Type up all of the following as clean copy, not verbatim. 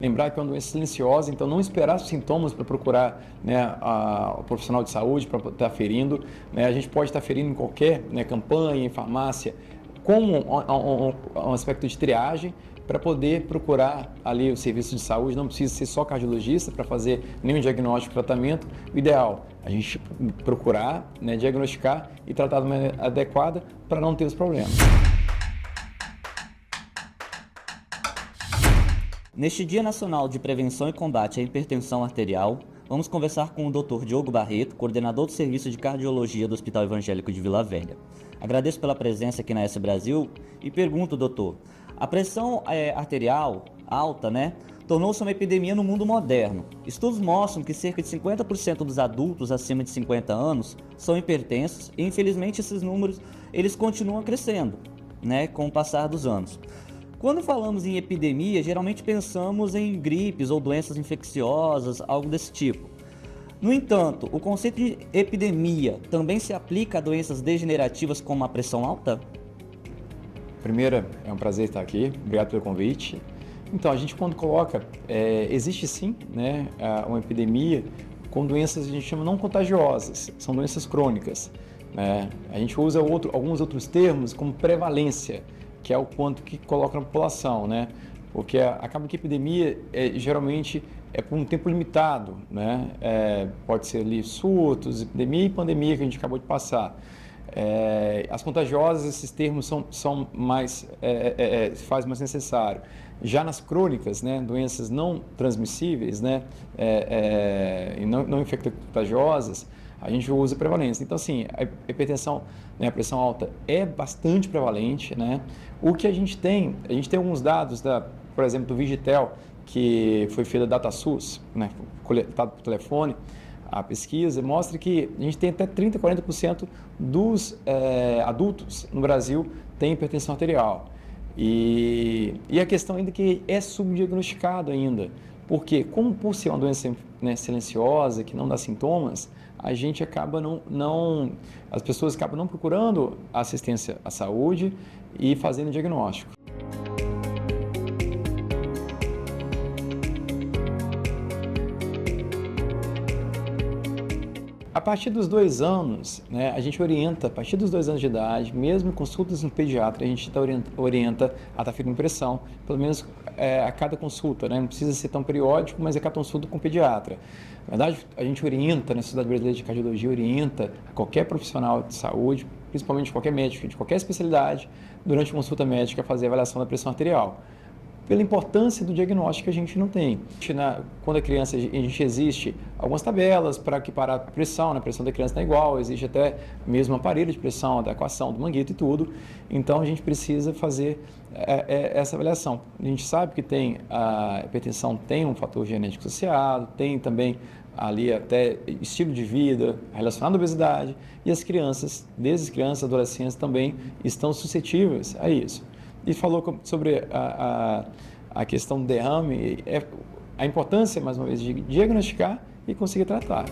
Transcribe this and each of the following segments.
Lembrar que é uma doença silenciosa, então não esperar sintomas para procurar, né, o profissional de saúde para estar aferindo. Né? A gente pode estar aferindo em qualquer, né, campanha, em farmácia, como um aspecto de triagem para poder procurar ali o serviço de saúde. Não precisa ser só cardiologista para fazer nenhum diagnóstico e tratamento. O ideal é a gente procurar, né, diagnosticar e tratar de maneira adequada para não ter os problemas. Neste Dia Nacional de Prevenção e Combate à Hipertensão Arterial, vamos conversar com o Dr. Diogo Barreto, coordenador do Serviço de Cardiologia do Hospital Evangélico de Vila Velha. Agradeço pela presença aqui na S Brasil e pergunto, doutor, a pressão arterial alta, tornou-se uma epidemia no mundo moderno. Estudos mostram que cerca de 50% dos adultos acima de 50 anos são hipertensos e, infelizmente, esses números eles continuam crescendo, com o passar dos anos. Quando falamos em epidemia, geralmente pensamos em gripes ou doenças infecciosas, algo desse tipo. No entanto, o conceito de epidemia também se aplica a doenças degenerativas como a pressão alta? Primeiro, é um prazer estar aqui, obrigado pelo convite. Então, a gente quando coloca, existe sim, uma epidemia com doenças que a gente chama não contagiosas, são doenças crônicas. A gente usa alguns outros termos como prevalência, que é o quanto que coloca na população, porque acaba que a epidemia geralmente é por um tempo limitado, pode ser ali surtos, epidemia e pandemia que a gente acabou de passar. As contagiosas, esses termos são mais, faz mais necessário. Já nas crônicas, doenças não transmissíveis, e não infecto-contagiosas, a gente usa prevalência. Então, assim, a hipertensão, a pressão alta é bastante prevalente, O que a gente tem alguns dados, por exemplo, do Vigitel, que foi feita da DataSUS, coletado por telefone, a pesquisa mostra que a gente tem até 30%, 40% dos adultos no Brasil têm hipertensão arterial. E a questão ainda é que é subdiagnosticado ainda, porque como por ser uma doença silenciosa, que não dá sintomas, a gente acaba as pessoas acabam não procurando assistência à saúde e fazendo diagnóstico. A partir dos 2 anos, a gente orienta, a partir dos 2 anos de idade, mesmo consultas no pediatra, a gente orienta a estar ferindo pressão, pelo menos a cada consulta, não precisa ser tão periódico, mas a cada consulta com o pediatra. Na verdade, a gente orienta, na Sociedade Brasileira de Cardiologia, orienta a qualquer profissional de saúde, principalmente qualquer médico de qualquer especialidade, durante a consulta médica, a fazer a avaliação da pressão arterial. Pela importância do diagnóstico que a gente não tem. Quando a criança, a gente existe algumas tabelas para equiparar a pressão, a pressão da criança não é igual, existe até mesmo aparelho de pressão, da equação, do manguito e tudo. Então, a gente precisa fazer essa avaliação. A gente sabe que a hipertensão tem um fator genético associado, tem também ali até estilo de vida relacionado à obesidade, e as crianças, desde as crianças, adolescentes também estão suscetíveis a isso. E falou sobre a questão do derrame, a importância, mais uma vez, de diagnosticar e conseguir tratar.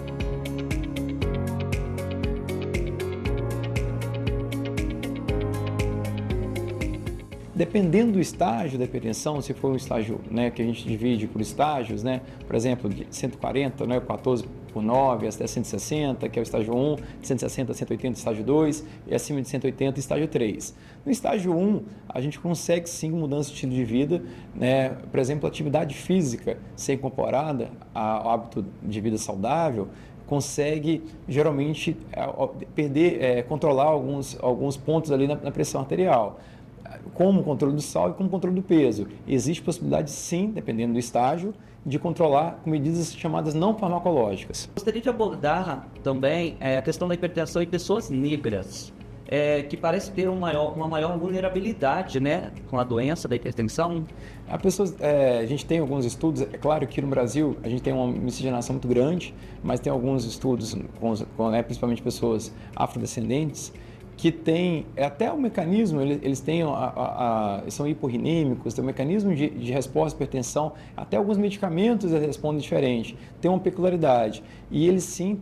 Dependendo do estágio da hipertensão, se for um estágio que a gente divide por estágios, por exemplo, de 140, 14/9 até 160, que é o estágio 1, de 160 a 180, estágio 2, e acima de 180, estágio 3. No estágio 1, a gente consegue sim mudança de estilo de vida, por exemplo, a atividade física ser incorporada ao hábito de vida saudável, consegue geralmente controlar alguns pontos ali na pressão arterial, como o controle do sal e como o controle do peso. Existe possibilidade, sim, dependendo do estágio, de controlar com medidas chamadas não farmacológicas. Gostaria de abordar também a questão da hipertensão em pessoas negras, que parece ter uma maior vulnerabilidade com a doença da hipertensão. A gente tem alguns estudos, é claro que no Brasil a gente tem uma miscigenação muito grande, mas tem alguns estudos, principalmente pessoas afrodescendentes, que tem até o mecanismo, eles têm são hiporrinímicos, tem um mecanismo de resposta à hipertensão, até alguns medicamentos eles respondem diferente, tem uma peculiaridade, e eles sim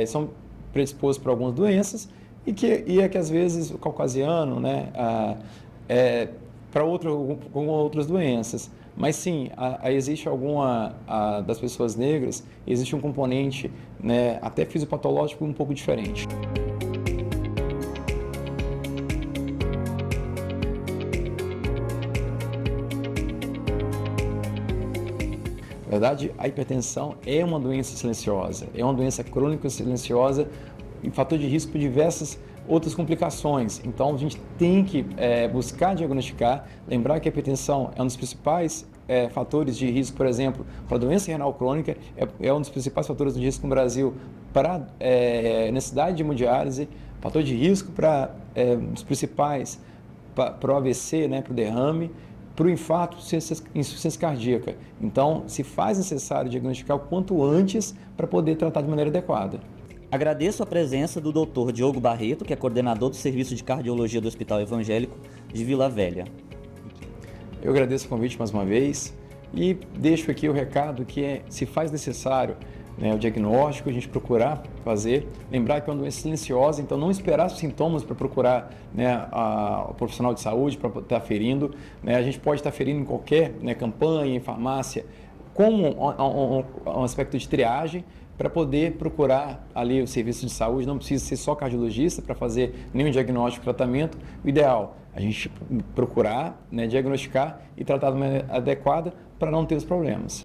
são predispostos para algumas doenças, e que às vezes o caucasiano, para outras doenças. Mas sim, existe das pessoas negras, existe um componente, né, até fisiopatológico um pouco diferente. Na verdade, a hipertensão é uma doença silenciosa, é uma doença crônica silenciosa e fator de risco para diversas outras complicações. Então, a gente tem que buscar diagnosticar, lembrar que a hipertensão é um dos principais fatores de risco, por exemplo, para a doença renal crônica, é um dos principais fatores de risco no Brasil para necessidade de hemodiálise, fator de risco para os principais para o AVC, né, para o derrame, para o infarto, insuficiência cardíaca. Então, se faz necessário diagnosticar o quanto antes para poder tratar de maneira adequada. Agradeço a presença do Dr. Diogo Barreto, que é coordenador do Serviço de Cardiologia do Hospital Evangélico de Vila Velha. Eu agradeço o convite mais uma vez e deixo aqui o recado que se faz necessário, né, o diagnóstico, a gente procurar fazer, lembrar que é uma doença silenciosa, então não esperar os sintomas para procurar, né, o profissional de saúde para estar ferindo, né, a gente pode estar ferindo em qualquer, né, campanha, em farmácia, com um aspecto de triagem, para poder procurar ali o serviço de saúde, não precisa ser só cardiologista para fazer nenhum diagnóstico e tratamento. O ideal é a gente procurar, né, diagnosticar e tratar de maneira adequada para não ter os problemas.